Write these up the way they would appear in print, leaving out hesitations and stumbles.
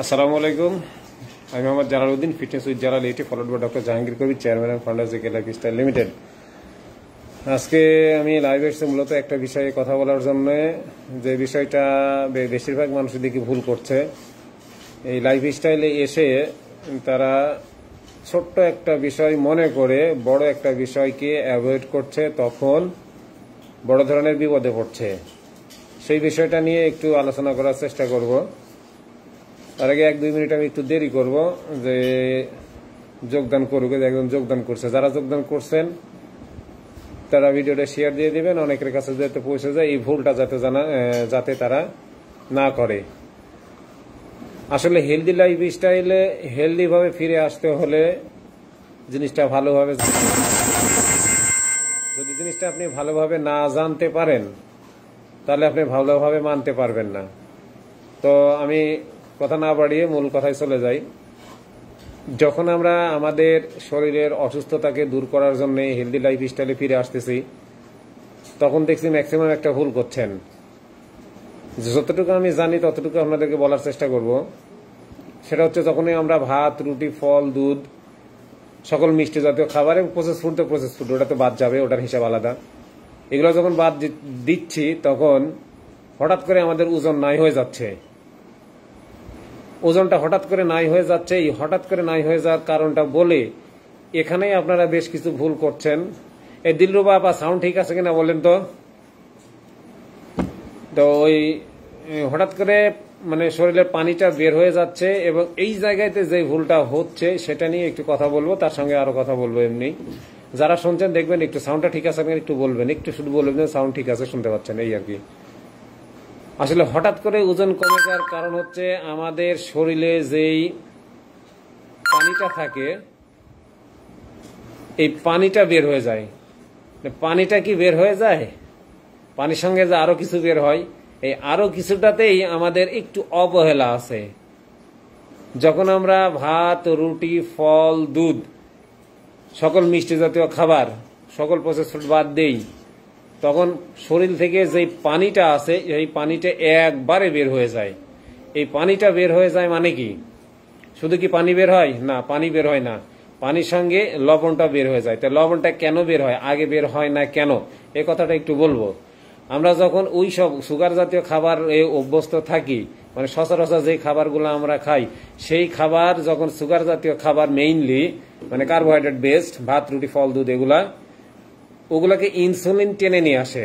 আসসালামু আলাইকুম। আমি মোহাম্মদ জালালউদ্দিন, ফিটনেস উইথ জালাল এটি, followed by doctor Jahangir Kabir, chairman and founder JK lifestyle limited. আজকে আমি লাইভে এসেছি মূলত একটা বিষয়ে কথা বলার জন্য, যে বিষয়টা বেশিরভাগ মানুষ দিকে ভুল করছে। এই লাইফস্টাইলে এসে তারা ছোট্ট একটা বিষয় মনে করে বড় একটা বিষয়কে অ্যাভয়েড করছে, তখন বড় ধরনের বিপদে পড়ছে। সেই বিষয়টা নিয়ে একটু আলোচনা করার চেষ্টা করব। তার আগে 1-2 মিনিট আমি একটু দেরি করব, যে যোগদান করুক, একজন যোগদান করছে। যারা যোগদান করছেন তারা ভিডিওটা শেয়ার দিয়ে দিবেন, অনেকের কাছে যাতে পৌঁছে যায়, এই ভুলটা যাতে তারা না করে। আসলে হেলদি লাইফ স্টাইলে হেলদি ভাবে ফিরে আসতে হলে জিনিসটা ভালোভাবে, যদি জিনিসটা আপনি ভালোভাবে না জানতে পারেন তাহলে আপনি ভালোভাবে মানতে পারবেন না। তো আমি কথা না বাড়িয়ে মূল কথায় চলে যাই। যখন আমরা আমাদের শরীরের অসুস্থতাকে দূর করার জন্য হেলদি লাইফ স্টাইলে ফিরে আসতেছি, তখন দেখছি ম্যাক্সিমাম একটা ভুল করছেন। যতটুকু আমি জানি ততটুকু আপনাদেরকে বলার চেষ্টা করব। সেটা হচ্ছে, যখনই আমরা ভাত, রুটি, ফল, দুধ, সকল মিষ্টি জাতীয় খাবার এবং প্রসেস ফুড, তো প্রসেস ফুড ওটা তো বাদ যাবে, ওটার হিসাব আলাদা। এগুলো যখন বাদ দিচ্ছি তখন হঠাৎ করে আমাদের ওজন নাই হয়ে যাচ্ছে। ওজনটা হঠাৎ করে নাই হয়ে যাচ্ছে। এই হঠাৎ করে নাই হয়ে যাওয়ার কারণটা বলে এখানেই আপনারা বেশ কিছু ভুল করছেন। এই দিলরুবা আপা, সাউন্ড ঠিক আছে কিনা বলেন তো? তো ওই হঠাৎ করে মানে শরীরের পানিটা বের হয়ে যাচ্ছে, এবং এই জায়গাতে যে ভুলটা হচ্ছে সেটা নিয়ে একটু কথা বলবো, তার সঙ্গে আরো কথা বলবো। এমনি যারা শুনছেন দেখবেন একটু সাউন্ডটা ঠিক আছে কিনা একটু বলবেন, একটু শুধু বলবেন সাউন্ড ঠিক আছে, শুনতে পাচ্ছেন, এই আর কি। আসলে হঠাৎ করে ওজন কমে যাওয়ার কারণ হচ্ছে আমাদের শরীরে যেই পানিটা থাকে, এই পানিটা বের হয়ে যায়। পানিটা কি বের হয়ে যায়? পানির সঙ্গে যে আরো কিছু বের হয়, এই আরো কিছুটাতেই আমাদের একটু অবহেলা আছে। যখন আমরা ভাত, রুটি, ফল, দুধ, সকল মিষ্টি জাতীয় খাবার, সকল প্রসেস ফুড বাদ দেই, তখন শরীর থেকে যে পানিটা আছে এই পানিটা একবারে বের হয়ে যায়। এই পানিটা বের হয়ে যায় মানে কি? শুধু কি পানি বের হয়? না, পানি বের হয় না, পানির সঙ্গে লবণটা বের হয়ে যায়। তো লবণটা কেন বের হয়, আগে বের হয় না কেন, এই কথাটা একটু বলবো। আমরা যখন ওই সব সুগার জাতীয় খাবার অভ্যস্ত থাকি, মানে সচরাচর যে খাবারগুলো আমরা খাই, সেই খাবার যখন সুগার জাতীয় খাবার, মেইনলি মানে কার্বোহাইড্রেট বেসড, ভাত, রুটি, ফল, দুধ, ওগুলাকে ইনসুলিন টেনে নিয়ে আসে।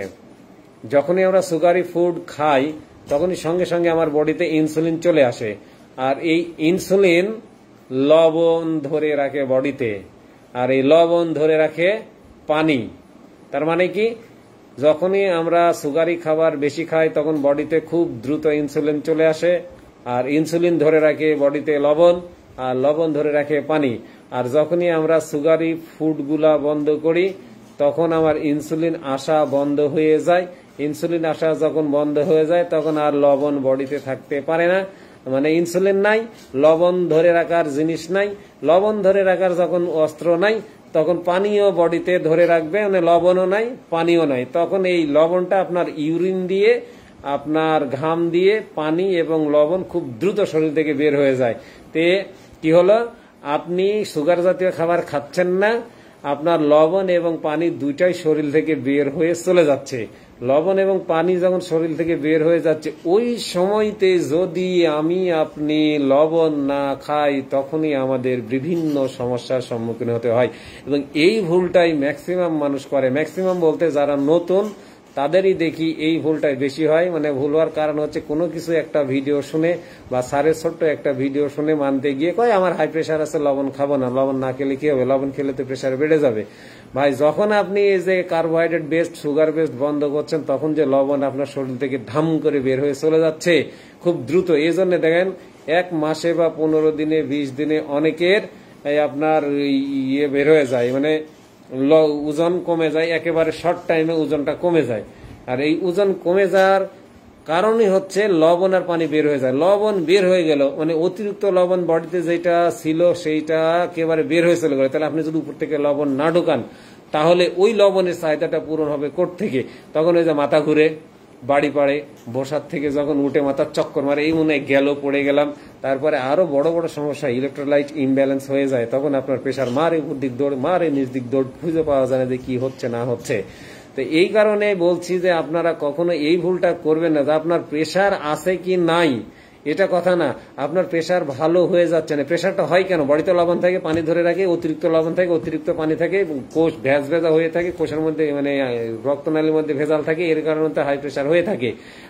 যখনই আমরা সুগারি ফুড খাই তখনই সঙ্গে সঙ্গে আমার বডিতে ইনসুলিন চলে আসে, আর এই ইনসুলিন লবণ ধরে রাখে বডিতে, আর এই লবণ ধরে রাখে পানি। তার মানে কি, যখনই আমরা সুগারি খাবার বেশি খাই তখন বডিতে খুব দ্রুত ইনসুলিন চলে আসে, আর ইনসুলিন ধরে রাখে বডিতে লবণ, আর লবণ ধরে রাখে পানি। আর যখনই আমরা সুগারি ফুডগুলা বন্ধ করি তখন আমার ইনসুলিন আসা বন্ধ হয়ে যায়। ইনসুলিন আসা যখন বন্ধ হয়ে যায় তখন আর লবণ বডিতে থাকতে পারে না, মানে ইনসুলিন নাই, লবণ ধরে রাখার জিনিস নাই। লবণ ধরে রাখার যখন অস্ত্র নাই তখন পানিও বডিতে ধরে রাখবে, মানে লবণও নাই, পানিও নাই। তখন এই লবণটা আপনার ইউরিন দিয়ে, আপনার ঘাম দিয়ে পানি এবং লবণ খুব দ্রুত শরীর থেকে বের হয়ে যায়। তে কি হলো, আপনি সুগার জাতীয় খাবার খাচ্ছেন না, আপনার লবণ এবং পানি দুইটাই শরীর থেকে বের হয়ে চলে যাচ্ছে। লবণ এবং পানি যখন শরীর থেকে বের হয়ে যাচ্ছে, ওই সময়তে যদি আপনি লবণ না খাই তখনই আমাদের বিভিন্ন সমস্যার সম্মুখীন হতে হয়। এবং এই ভুলটাই ম্যাক্সিমাম মানুষ করে। ম্যাক্সিমাম বলতে যারা নতুন তাদেরই দেখি এই ভুলটাই বেশি হয়। মানে ভুল হওয়ার কারণ হচ্ছে কোনো কিছু একটা ভিডিও শুনে বা স্যারের ছোট্ট একটা ভিডিও শুনে মানতে গিয়ে কয় আমার হাই প্রেশার আছে, লবণ খাবো না। লবণ না খেলে কি হবে? লবণ খেলে তো প্রেশার বেড়ে যাবে। ভাই, যখন আপনি এই যে কার্বোহাইড্রেট বেসড, সুগার বেসড বন্ধ করছেন, তখন যে লবণ আপনার শরীর থেকে ধাম করে বের হয়ে চলে যাচ্ছে খুব দ্রুত। এই জন্য দেখেন 1 মাসে বা 15 দিনে, 20 দিনে অনেকের আপনার ইয়ে বের হয়ে যায়, মানে ওজন কমে যায়, একেবারে শর্ট টাইমে ওজনটা কমে যায়। আর এই ওজন কমে যাওয়ার কারণই হচ্ছে লবণ আর পানি বের হয়ে যায়। লবণ বের হয়ে গেল মানে অতিরিক্ত লবণ বডিতে যেটা ছিল সেইটা একেবারে বের হয়ে চলে গেল। তাহলে আপনি যদি উপর থেকে লবণ না ঢোকান তাহলে ওই লবণের চাহিদাটা পূরণ হবে কোথা থেকে? তখন ওই যে মাথা ঘুরে, বাড়ি পাড়ে বসার থেকে যখন উঠে মাথার চক্কর মারে, এই মনে হয় গেল, পড়ে গেলাম, তারপরে আরো বড় বড় সমস্যা, ইলেকট্রোলাইট ইমব্যালেন্স হয়ে যায়, তখন আপনার প্রেশার মারে উপর দিক দৌড়, মারে নিচ দিক দৌড়, খুঁজে পাওয়া যায় না যে কি হচ্ছে না হচ্ছে। তো এই কারণে বলছি যে আপনারা কখনো এই ভুলটা করবেন না যে আপনার প্রেশার আছে কি নাই এটা কথা না, আপনার প্রেশার ভালো হয়ে যাচ্ছে না। প্রেশারটা হয় কেন? বডিতে লবণ থাকে, পানি ধরে রাখে, অতিরিক্ত লবণ থাকে, অতিরিক্ত পানি থাকে, কোষ ভেজ ভেজা হয়ে থাকে, কোষের মধ্যে মানে রক্তনালীর মধ্যে ভেজাল থাকে, এর কারণে হাই প্রেশার হয়ে থাকে।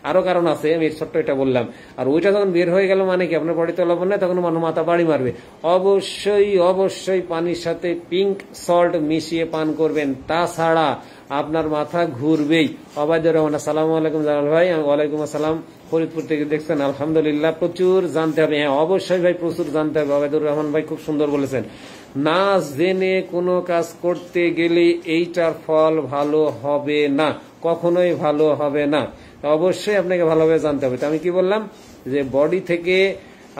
আরো কারণ আছে, আমি ছোট্ট এটা বললাম। আর ওইটা যখন বের হয়ে গেল মানে কি আপনার বডিতে লবণ নেই, তখন মানুষ মাথা বাড়ি মারবে। অবশ্যই অবশ্যই পানির সাথে পিঙ্ক সল্ট মিশিয়ে পান করবেন, তাছাড়া আপনার মাথা ঘুরবেই। অবায়দুর রহমান, আসসালামু আলাইকুম জালাল ভাই। ওয়ালাইকুম আসসালাম। ফরিদপুর থেকে দেখছেন, আলহামদুলিল্লাহ। প্রচুর জানতে হবে, হ্যাঁ অবশ্যই ভাই প্রচুর জানতে হবে। অবায়দুর রহমান ভাই খুব সুন্দর বলেছেন, না জেনে কোনো কাজ করতে গেলে এইটার ফল ভালো হবে না, কখনোই ভালো হবে না। অবশ্যই আপনাকে ভালোভাবে জানতে হবে। তো আমি কি বললাম যে বডি থেকে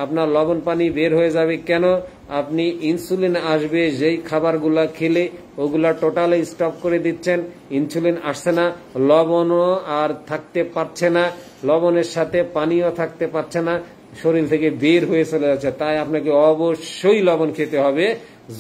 আপনার লবণ পানি বের হয়ে যাবে কেন? আপনি ইনসুলিন আসবে যেই খাবারগুলা খেলে, ওগুলা টোটালি স্টপ করে দিচ্ছেন, ইনসুলিন আসছে না, লবণও আর থাকতে পারছে না, লবণের সাথে পানিও থাকতে পারছে না, শরীর থেকে বের হয়ে চলে যাচ্ছে। তাই আপনাকে অবশ্যই লবণ খেতে হবে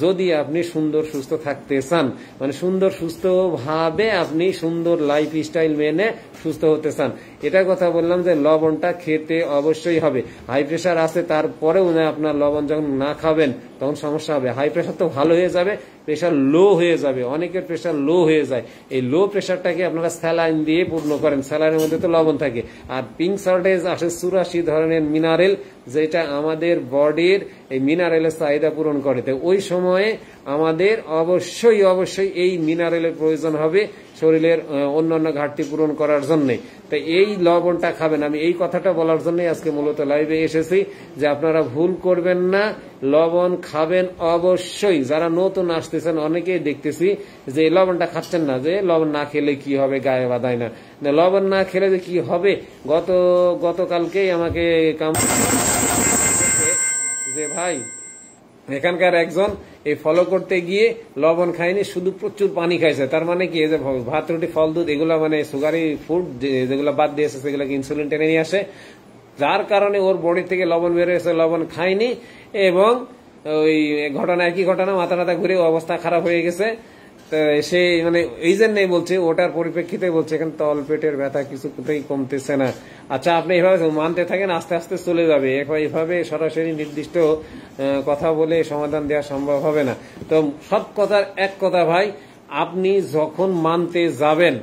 যদি আপনি সুন্দর সুস্থ থাকতে চান, মানে সুন্দর সুস্থ ভাবে আপনি সুন্দর লাইফ স্টাইল মেনে সুস্থ হতে চান। এটা কথা বললাম যে লবণটা খেতে অবশ্যই হবে। হাই প্রেশার আছে তারপরেও না আপনার লবণ যখন না খাবেন তখন সমস্যা হবে। হাই প্রেশার তো ভালো হয়ে যাবে, প্রেশার লো হয়ে যাবে। অনেকের প্রেশার লো হয়ে যায়, এই লো প্রেশারটাকে আপনারা স্যালাইন দিয়ে পূর্ণ করেন, স্যালাইনের মধ্যে তো লবণ থাকে। আর পিঙ্ক সল্টেজ আসে 84 ধরনের মিনারেল, যেটা আমাদের বডির এই মিনারেলের চাহিদা পূরণ করে। তো ওই সময়ে আমাদের অবশ্যই অবশ্যই এই মিনারেলের প্রয়োজন হবে শরীরের অন্যান্য ঘাটতি পূরণ করার জন্য। তো এই লবণটা খাবেন। আমি এই কথাটা বলার জন্যই আজকে মূলত লাইভে এসেছি যে আপনারা ভুল করবেন না, লবণ খাবেন অবশ্যই। যারা নতুন আসতেছেন অনেকেই দেখতেছি যে এই লবণটা খাচ্ছেন না, যে লবণ না খেলে কি হবে, গায়ে বাঁধায় না। লবণ না খেলে যে কি হবে, গতকালকেই আমাকে যে ভাই এখানকার একজন এই ফলো করতে গিয়ে লবণ খায়নি, শুধু প্রচুর পানি খাইছে। তার মানে কি, এই যে ভাত রুটি ফল দুধ এগুলা মানে সুগারি ফুড যেগুলো বাদ দিয়েছে সেগুলোকে ইনসুলিন টেনে নিয়ে আসে, যার কারণে ওর বডি থেকে লবণ বের হয়েছে, লবণ খায়নি। এবং ওই ঘটনা, একই ঘটনা, মাথা টাথা ঘুরে অবস্থা খারাপ হয়ে গেছে। সে মানে এই জন্যই বলছে, ওটার পরিপ্রেক্ষিতে বলছে এখানে তল পেটের ব্যথা কিছুতেই কমতেছে না। আচ্ছা, আপনি এভাবে মানতে থাকেন, আস্তে আস্তে চলে যাবে। এভাবে সরাসরি নির্দিষ্ট কথা বলে সমাধান দেওয়া সম্ভব হবে না। তো সব কথার এক কথা ভাই, আপনি যখন মানতে যাবেন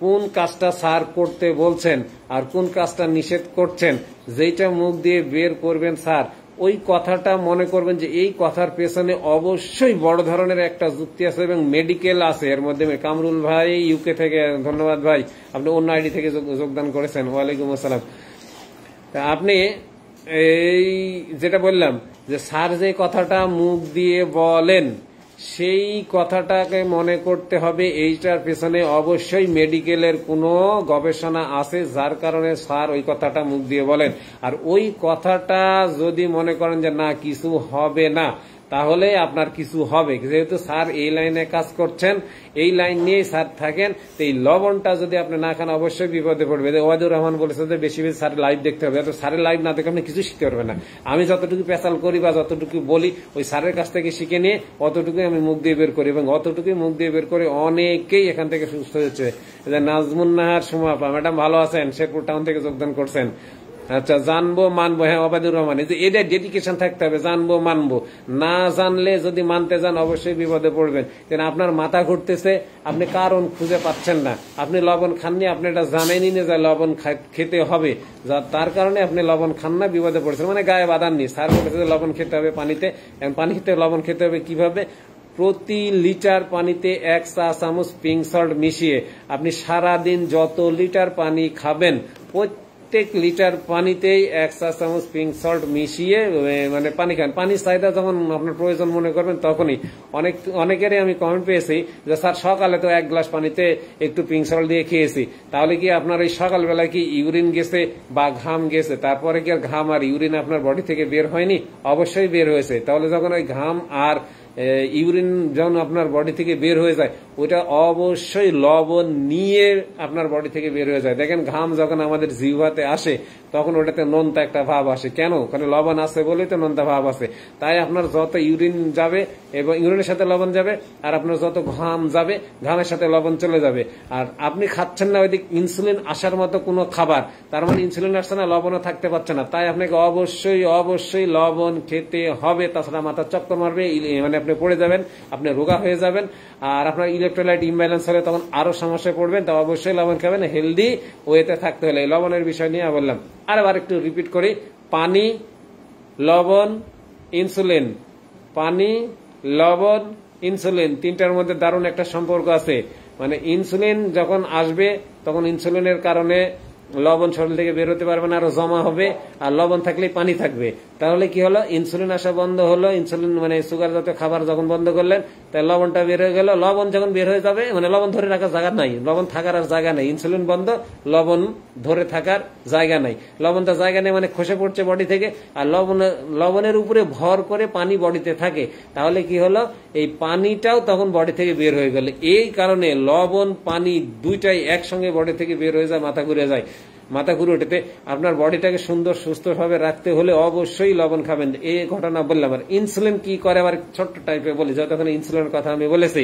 কোন কাজটা স্যার করতে বলছেন আর কোন কাজটা নিষেধ করছেন, যেটা মুখ দিয়ে বের করবেন স্যার, ওই কথাটা মনে করবেন যে এই কথার পেছনে অবশ্যই বড় ধরনের একটা যুক্তি আছে এবং মেডিকেল আছে এর মধ্যে। কামরুল ভাই ইউকে থেকে, ধন্যবাদ ভাই, আপনি অন্য আইডি থেকে যোগদান করেছেন। ওয়ালাইকুম আসসালাম। আপনি এই যেটা বললাম যে স্যার যে কথাটা মুখ দিয়ে বলেন সেই কথাটাকে মনে করতে হবে এইটার পেছনে অবশ্যই মেডিকেলের কোনো গবেষণা আছে, যার কারণে স্যার ওই কথাটা মুখ দিয়ে বলেন। আর ওই কথাটা যদি মনে করেন যে না কিছু হবে না, তাহলে আপনার কিছু হবে। যেহেতু স্যার এই লাইনে কাজ করছেন, এই লাইন নিয়েই স্যার থাকেন, তো এই লবণটা যদি আপনি না খান অবশ্যই বিপদে পড়বে। ওয়াদুর রহমান বলেছে যে বেশি বেশি স্যারের লাইভ দেখতে হবে। স্যারের লাইভ না দেখে আপনি কিছু শিখতে পারবেন না। আমি যতটুকু পেশাল করি বা যতটুকু বলি ওই স্যারের কাছ থেকে শিখে নিয়ে অতটুকুই আমি মুখ দিয়ে বের করি, এবং অতটুকুই মুখ দিয়ে বের করে অনেকেই এখান থেকে সুস্থ হচ্ছে। নাজমুন নাহার সুমা আপা, ম্যাডাম ভালো আছেন, শেরপুর টাউন থেকে যোগদান করছেন। আচ্ছা, জানবো মানবো, হ্যাঁ ওবায়দুর রহমান, এটা ডেডিকেশন থাকতে হবে, জানবো মানবো। না জানলে যদি মানতে যান অবশ্যই বিপদে পড়বেন। কারণ আপনার মাথা ঘুরতেছে, আপনি কারণ খুঁজে পাচ্ছেন না, আপনি লবণ খাননি, আপনি এটা জানেনই না যে লবণ খেতে হবে, তার কারণে আপনি লবণ খান না, বিপদে পড়ছেন, মানে গায়ে বাঁধাননি। স্যার বলেছে যে লবণ খেতে হবে পানিতে, পানিতে লবণ খেতে হবে কিভাবে? প্রতি লিটার পানিতে 1 চা চামচ পিঙ্ক সল্ট মিশিয়ে আপনি সারাদিন যত লিটার পানি খাবেন প্রত্যেক লিটার পানিতেই 1 চা চামচ পিঙ্ক সল্ট মিশিয়ে মানে পানি খান। পানির চাহিদা যখন আপনার প্রয়োজন মনে করবেন তখনই। অনেকেরই আমি কমেন্ট পেয়েছি যে স্যার সকালে তো 1 গ্লাস পানিতে একটু পিঙ্ক সল্ট দিয়ে খেয়েছি, তাহলে কি আপনার এই সকালবেলা কি ইউরিন গেছে বা ঘাম গেছে? তারপরে কি আর ঘাম আর ইউরিন আপনার বডি থেকে বের হয়নি? অবশ্যই বের হয়েছে। তাহলে যখন ওই ঘাম আর ইউরিন যখন আপনার বডি থেকে বের হয়ে যায়, ওইটা অবশ্যই লবণ নিয়ে আপনার বডি থেকে বের হয়ে যায়। দেখেন ঘাম যখন আমাদের জিহ্বাতে আসে তখন ওটাতে নোনতা একটা ভাব আসে, কেন? ওখানে লবণ আছে বলেই তো নোনতা ভাব আসে। তাই আপনার যত ইউরিন যাবে এবং ইউরিনের সাথে লবণ যাবে, আর আপনার যত ঘাম যাবে ঘামের সাথে লবণ চলে যাবে। আর আপনি খাচ্ছেন না ওইদিক ইনসুলিন আসার মতো কোনো খাবার, তার মানে ইনসুলিন আসছে না, লবণও থাকতে পারছে না। তাই আপনাকে অবশ্যই অবশ্যই লবণ খেতে হবে, তাছাড়া মাথা চক্কর মারবে, মানে আপনি পড়ে যাবেন, আপনি রোগা হয়ে যাবেন, আর আপনার ইলেকট্রোলাইট ইমব্যালেন্স হলে তখন আরো সমস্যায় পড়বেন। তো অবশ্যই লবণ খাবেন হেলদি ওয়েতে থাকতে হলে। লবণের বিষয় নিয়ে বললাম, আরেবার একটু রিপিট করি, পানি, লবণ, ইনসুলিন। পানি, লবণ, ইনসুলিন, তিনটার মধ্যে দারুণ একটা সম্পর্ক আছে। মানে ইনসুলিন যখন আসবে তখন ইনসুলিনের কারণে লবণ শরীর থেকে বের হতে পারবে না, আরো জমা হবে, আর লবণ থাকলেই পানি থাকবে। তাহলে কি হলো? ইনসুলিন আসা বন্ধ হলো, ইনসুলিন মানে সুগার জাতীয় খাবার যখন বন্ধ করলেন, তাই লবণটা বের হয়ে গেল। লবণ যখন বের হয়ে যাবে, মানে লবণ ধরে রাখার জায়গা নাই, লবণ থাকার আর জায়গা নাই। ইনসুলিন বন্ধ, লবণ ধরে থাকার জায়গা নাই। লবণটা জায়গা নেই মানে খসে পড়ছে বডি থেকে, আর লবণের উপরে ভর করে পানি বডিতে থাকে। তাহলে কি হলো? এই পানিটাও তখন বডি থেকে বের হয়ে গেল। এই কারণে লবণ পানি দুইটাই একসঙ্গে বডি থেকে বের হয়ে যায়, মাথা ঘুরে যায়। মাথা ঘুরে উঠেতে আপনার বডিটাকে সুন্দর সুস্থভাবে রাখতে হলে অবশ্যই লবণ খাবেন। এই ঘটনা বললাম। আর ইনসুলিন কি করে আবার ছোট্ট টাইপে বলি, যতক্ষণ ইনসুলিনের কথা আমি বলেছি।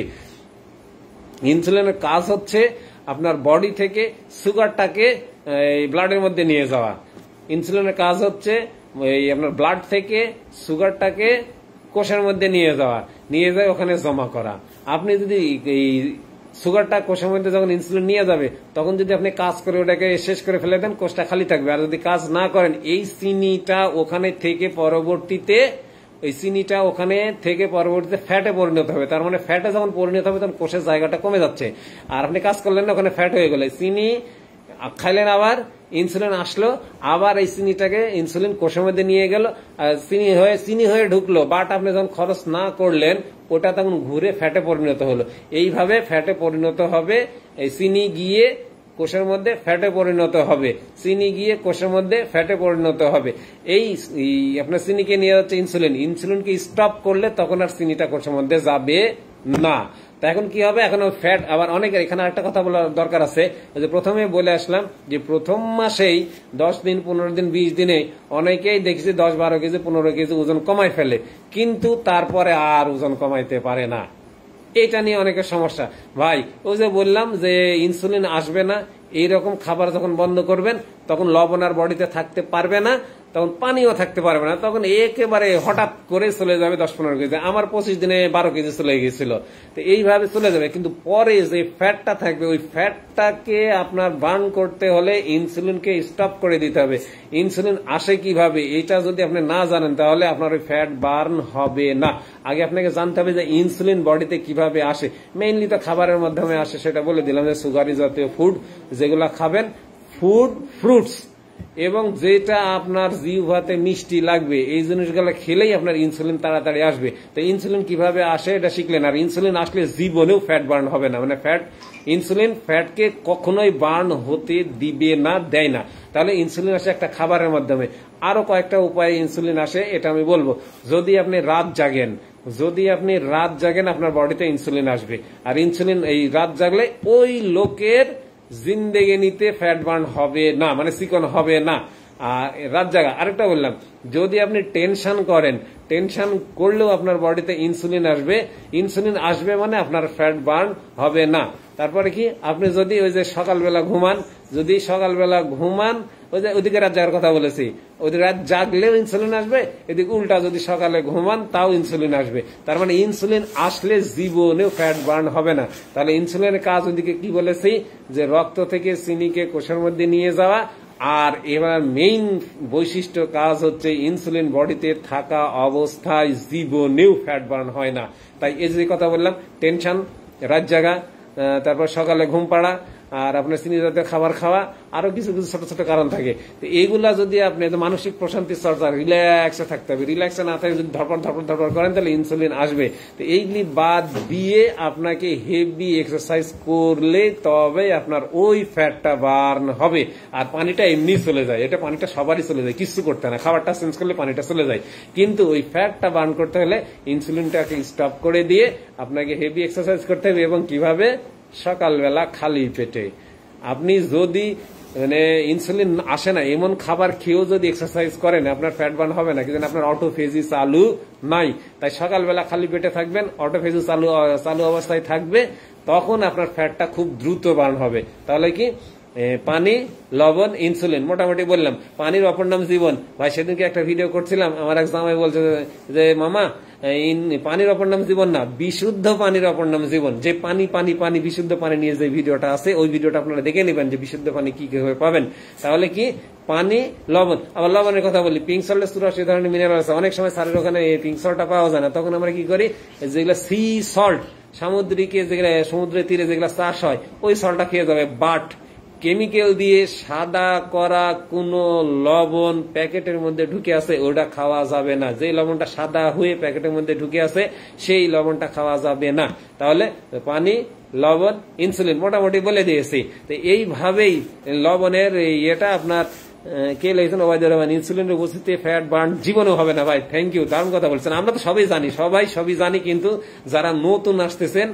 ইনসুলিনের কাজ হচ্ছে আপনার বডি থেকে সুগারটাকে ব্লাডের মধ্যে নিয়ে যাওয়া। ইনসুলিনের কাজ হচ্ছে আপনার ব্লাড থেকে সুগারটাকে কোষের মধ্যে নিয়ে যাওয়া, নিয়ে যায় ওখানে জমা করা। আপনি যদি এই সুগারটা কোষের মধ্যে যখন ইনসুলিন নিয়ে যাবে, তখন যদি আপনি কাজ করে ওটাকে শেষ করে ফেলে দেন, কোষটা খালি থাকবে। আর যদি কাজ না করেন, এই চিনিটা ওখানে থেকে পরবর্তীতে ফ্যাটে পরিণত হবে। তার মানে ফ্যাটে যখন পরিণত হবে তখন কোষের জায়গাটা কমে যাচ্ছে। আর আপনি কাজ করলেন না, ওখানে ফ্যাট হয়ে গেল। চিনি খাইলেন, আবার ইনসুলিন আসলো, আবার এই চিনিটাকে ইনসুলিন কোষের মধ্যে নিয়ে গেল, চিনি হয়ে ঢুকলো। বাট আপনি যখন খরচ না করলেন, ওটা তখন ঘুরে ফ্যাটে পরিণত হলো। এইভাবে ফ্যাটে পরিণত হবে, এই চিনি গিয়ে কোষের মধ্যে ফ্যাটে পরিণত হবে, চিনি গিয়ে কোষের মধ্যে ফ্যাটে পরিণত হবে। এই আপনার চিনিকে নিয়ে যাচ্ছে ইনসুলিন। ইনসুলিনকে স্টপ করলে তখন আর চিনিটা কোষের মধ্যে যাবে না। তা এখন কি হবে? এখন ফ্যাট আবার অনেকের, এখানে একটা কথা বলার দরকার আছে, যে প্রথমে বলে আসলাম যে প্রথম মাসেই 10 দিন 15 দিন 20 দিনে অনেকেই দেখছি 10-12 কেজি 15 কেজি ওজন কমাই ফেলে, কিন্তু তারপরে আর ওজন কমাইতে পারে না। এটা নিয়ে অনেকের সমস্যা। ভাই ওই যে বললাম যে ইনসুলিন আসবে না, এইরকম খাবার যখন বন্ধ করবেন তখন লবণ আর বডিতে থাকতে পারবে না, তখন পানিও থাকতে পারবে না, তখন একেবারে হঠাৎ করে চলে যাবে 10-15 কেজি। আমার 25 দিনে 12 কেজি চলে গেছিল। তো এইভাবে চলে যাবে, কিন্তু পরে যে ফ্যাটটা থাকবে, ওই ফ্যাটটাকে আপনার বার্ন করতে হলে ইনসুলিনকে স্টপ করে দিতে হবে। ইনসুলিন আসে কিভাবে, এটা যদি আপনি না জানেন তাহলে আপনার ওই ফ্যাট বার্ন হবে না। আগে আপনাকে জানতে হবে যে ইনসুলিন বডিতে কিভাবে আসে। মেইনলি তো খাবারের মাধ্যমে আসে, সেটা বলে দিলাম, যে সুগারি জাতীয় ফুড যেগুলা খাবেন, ফ্রুটস, এবং যেটা আপনার জিহ্বাতে মিষ্টি লাগবে, এই জিনিসগুলো খেলেই আপনার ইনসুলিন তাড়াতাড়ি আসবে। তো ইনসুলিন কিভাবে আসে এটা শিখলেন। আর ইনসুলিন আসলে জীবনেও ফ্যাট বার্ন হবে না, মানে ইনসুলিন ফ্যাটকে কখনোই বার্ন হতে দিবে না, দেয় না। তাহলে ইনসুলিন আসে একটা খাবারের মাধ্যমে। আরো কয়েকটা উপায়ে ইনসুলিন আসে, এটা আমি বলবো। যদি আপনি রাত জাগেন আপনার বডিতে ইনসুলিন আসবে। আর ইনসুলিন এই রাত জাগলে ওই লোকের জিন্দেগিতে ফ্যাট বার্ন হবে না, মানে চিকন হবে না। আর রাত জাগা। আরেকটা বললাম, যদি আপনি টেনশন করেন, টেনশন করলেও আপনার বডিতে ইনসুলিন আসবে মানে আপনার ফ্যাট বার্ন হবে না। তারপরে কি, আপনি যদি ওই যে সকালবেলা ঘুমান, ওই যে ওদিকে রাত জাগার কথা বলেছি, ওদিকে রাত জাগলেও ইনসুলিন আসবে, এদিকে উল্টা যদি সকালে ঘুমান তাও ইনসুলিন আসবে। তার মানে ইনসুলিন আসলে জীবনেও ফ্যাট বার্ন হবে না। তাহলে ইনসুলিনের কাজ ওদিকে কি বলেছি, যে রক্ত থেকে চিনিকে কোষের মধ্যে নিয়ে যাওয়া। আর এবার মেইন বৈশিষ্ট্য কাজ হচ্ছে ইনসুলিন বডিতে থাকা অবস্থায় জীবনেও ফ্যাট বার্ন হয় না। তাই এই যে কথা বললাম, টেনশন, রাত জাগা, তারপর সকালে ঘুম পাড়া, আর আপনার চিনি জাতীয় খাবার খাওয়া, আরো কিছু কিছু ছোট ছোট কারণ থাকে। তো এইগুলা যদি আপনি মানসিক প্রশান্তির চর্চা, রিল্যাক্সে থাকতে হবে, রিল্যাক্সে না থাকে যদি ধরপড় ধরপড় ধরপড় করেন তাহলে ইনসুলিন আসবে। তো এইগুলি বাদ দিয়ে আপনাকে হেভি এক্সারসাইজ করলে তবে আপনার ওই ফ্যাটটা বার্ন হবে। আর পানিটা এমনি চলে যায়, এটা পানিটা সবারই চলে যায়, কিছু করতে না, খাবারটা চেঞ্জ করলে পানিটা চলে যায়। কিন্তু ওই ফ্যাটটা বার্ন করতে হলে ইনসুলিনটাকে স্টপ করে দিয়ে আপনাকে হেভি এক্সারসাইজ করতে হবে। এবং কিভাবে? সকালবেলা খালি পেটে। আপনি যদি ইনসুলিন আসে না এমন খাবার খেয়েও যদি এক্সারসাইজ করেন আপনার ফ্যাট বার্ন হবে না, কিন্তু আপনার অটোফেজি চালু নাই। তাই সকালবেলা খালি পেটে থাকবেন, অটোফেজি চালু অবস্থায় থাকবে, তখন আপনার ফ্যাটটা খুব দ্রুত বার্ন হবে। তাহলে কি পানি, লবণ, ইনসুলিন, মোটামুটি বললাম। পানির অপর নাম জীবন। ভাই সেদিনকে একটা ভিডিও করছিলাম, আমার এক জামাই বলছে যে মামা পানির অপর নাম জীবন না, বিশুদ্ধ পানির অপর নাম জীবন। যে পানি পানি পানি বিশুদ্ধ পানি নিয়ে যে ভিডিওটা আছে ওই ভিডিওটা আপনারা দেখে নেবেন যে বিশুদ্ধ পানি কি কিভাবে পাবেন। তাহলে কি পানি, লবণ। আবার লবণের কথা বলি, পিঙ্ক সল্টের 84 ধরনের মিনারেল আছে। অনেক সময় স্যারের ওখানে পিঙ্ক সল্টটা পাওয়া যায় না, তখন আমরা কি করি, যেগুলো সি সল্ট, সামুদ্রিকে যেগুলো সমুদ্রের তীরে যেগুলো চাষ হয় ওই সল্টটা খেয়ে যাবে। বাট কেমিক্যাল দিয়ে সাদা করা কোন লবণ প্যাকেটের মধ্যে ঢুকে আছে ওটা খাওয়া যাবে না। যে লবণটা সাদা হয়ে প্যাকেটের মধ্যে ঢুকে আছে সেই লবণটা খাওয়া যাবে না। তাহলে পানি, লবণ, ইনসুলিন মোটামুটি বলে দিয়েছি। তো এইভাবেই লবণের এটা আপনার কে লিখেছেন, ওবায়দুর রহমান, ইনসুলিনের উপস্থিতিতে ফ্যাট বার্ন জীবনেও হবে না। ভাই থ্যাংক ইউ, দারুণ কথা বলছেন। আমরা তো সবই জানি, সবই জানি, কিন্তু যারা নতুন আসতেছেন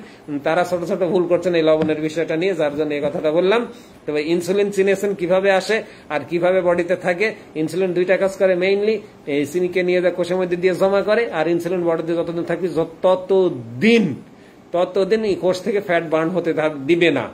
তারা ছোট ছোট ভুল করছেন এই লবণের বিষয়টা নিয়ে, যার জন্য এই কথাটা বললাম। তবে ইনসুলিন চিনেছেন কিভাবে আসে আর কিভাবে বডিতে থাকে। ইনসুলিন দুইটা কাজ করে মেইনলি, এই চিনিকে নিয়ে যা কোষের মধ্যে দিয়ে জমা করে, আর ইনসুলিন বডিতে যতদিন থাকবে ততদিন এই কোষ থেকে ফ্যাট বার্ন হতে দিবে না।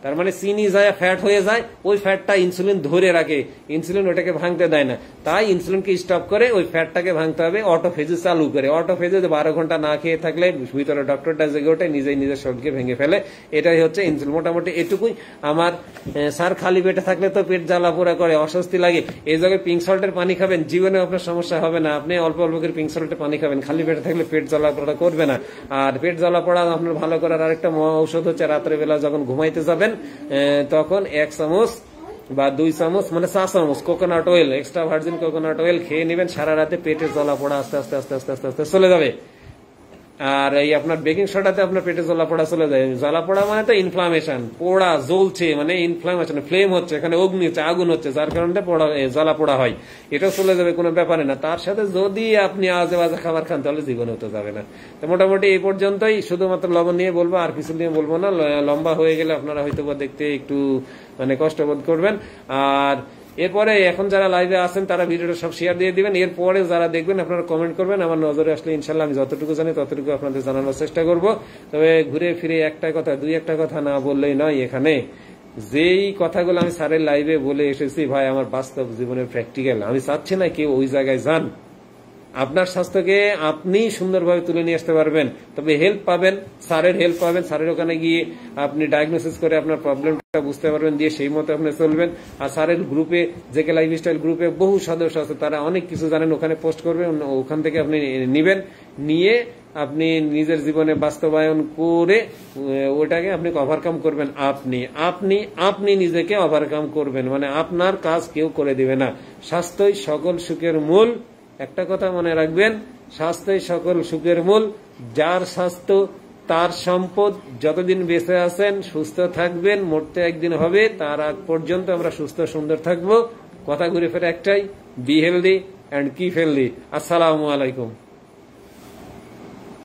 তার মানে চিনি যায় ফ্যাট হয়ে যায়, ওই ফ্যাটটা ইনসুলিন ধরে রাখে, ইনসুলিন ওটাকে ভাঙতে দেয় না। তাই ইনসুলিনকে স্টপ করে ওই ফ্যাটটাকে ভাঙতে হবে অটোফেজি চালু করে। অটোফেজি 12 ঘন্টা না খেয়ে থাকলে ভিতরে ডক্টরটা জেগে ওঠে, নিজের শরীরকে ভেঙে ফেলে। এটাই হচ্ছে ইনসুলিন। মোটামুটি এটুকুই। আমার স্যার খালি পেটে থাকলে তো পেট জ্বালা পোড়া করে, অস্বস্তি লাগে, এই জায়গায় পিঙ্ক সল্টের পানি খাবেন, জীবনে আপনার সমস্যা হবে না। আপনি অল্প অল্প করে পিঙ্ক সল্টের পানি খাবেন, খালি পেটে থাকলে পেট জ্বালা পোড়া করবে না। আর পেট জ্বালা পোড়া আপনার ভালো করার আরেকটা ঔষধ হচ্ছে, রাত্রেবেলা যখন ঘুমাইতে যাবেন তখন 1 চামচ বা 2 চামচ মানে 4 চামচ coconut oil, extra virgin coconut oil খেয়ে নেবেন। সারা রাতে পেটের জ্বালা পোড়া আস্তে আস্তে আস্তে আস্তে আস্তে আস্তে চলে যাবে। আর এই আপনার বেকিং সোডাতে আপনার পেটে জ্বালা পোড়া চলে যায়। জ্বালা পোড়া মানে তো ইনফ্লামেশন, পোড়া জ্বলছে মানে ইনফ্লামেশন, ফ্লেম হচ্ছে, এখানে অগ্নি হচ্ছে, আগুন হচ্ছে, যার কারণে জ্বালা পোড়া হয়। এটাও চলে যাবে, কোনো ব্যাপারে না। তার সাথে যদি আপনি আজে বাজে খাবার খান তাহলে জীবনেও তো যাবে না। তো মোটামুটি এই পর্যন্তই, শুধুমাত্র লবণ নিয়ে বলবো, আর কিছু নিয়ে বলবো না। লম্বা হয়ে গেলে আপনারা হয়তো দেখতে একটু কষ্ট বোধ করবেন। আর এরপরে এখন যারা লাইভে আছেন তারা ভিডিওটা সব শেয়ার দিয়ে দিবেন। এরপরে যারা দেখবেন আপনারা কমেন্ট করবেন, আমার নজরে আসলে ইনশাল্লাহ আমি যতটুকু জানি ততটুকু আপনাদের জানানোর চেষ্টা করব। তবে ঘুরে ফিরে দুই একটা কথা না বললেই নয়। এখানে যেই কথাগুলো আমি স্যারের লাইভে বলে এসেছি ভাই, আমার বাস্তব জীবনের প্র্যাকটিক্যাল। আমি চাচ্ছি না কেউ ওই জায়গায় যান। আপনার স্বাস্থ্যকে আপনি সুন্দরভাবে তুলে নিয়ে আসতে পারবেন, তবে হেল্প পাবেন, স্যারের হেল্প পাবেন। স্যারের ওখানে গিয়ে আপনি ডায়াগনোসিস করে আপনার প্রবলেমটা বুঝতে পারবেন, দিয়ে সেই মতো আপনি চলবেন। আর স্যারের গ্রুপে, জেকে লাইফস্টাইল গ্রুপে বহু সদস্য আছে, তারা অনেক কিছু জানেন, ওখানে পোস্ট করবেন, ওখান থেকে আপনি নিবেন, নিয়ে আপনি নিজের জীবনে বাস্তবায়ন করে ওটাকে আপনি ওভারকাম করবেন। আপনি নিজেকে ওভারকাম করবেন, মানে আপনার কাজ কেউ করে দিবে না। স্বাস্থ্যই সকল সুখের মূল। একটা কথা মনে রাখবেন, স্বাস্থ্যই সকল সুখের মূল। যার স্বাস্থ্য তার সম্পদ। যতদিন বেঁচে আছেন সুস্থ থাকবেন, মরতে একদিন হবে, তার আগ পর্যন্ত আমরা সুস্থ সুন্দর থাকবো। কথা ঘুরে ফিরে একটাই, be healthy and keep healthy. আসসালামু আলাইকুম।